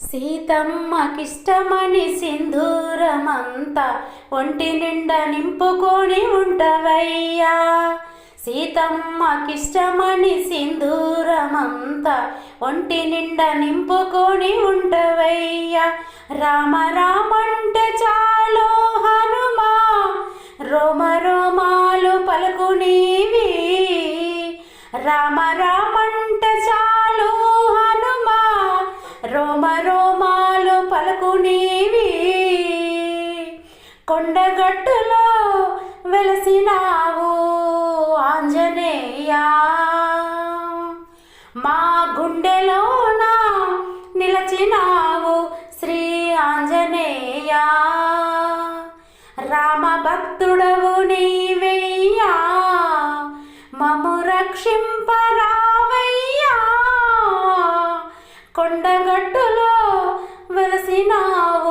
సీతమ్మకిష్టమని సింధూరమంతా ఒంటి నిండా నింపుకొని ఉంటవయ్యా. సీతమ్మకిష్టమని సింధూరమంతా ఒంటి నిండా నింపుకొని ఉంటవయ్యా. రామ రామంటే చాలు హనుమా రోమ రోమాలు పలుకు నీవి. రామ రామంటే చాలు హనుమా రోమ రోమాలు పలుకు నీవి. కొండగట్టులో వెలసినావు ఆంజనేయా, మా గుండెలోన నిలచినావు శ్రీ ఆంజనేయా. రామ భక్తుడవు నీవయ్యా, మము రక్షింపరావయ్యా. కొండగట్టులో వెలసినావు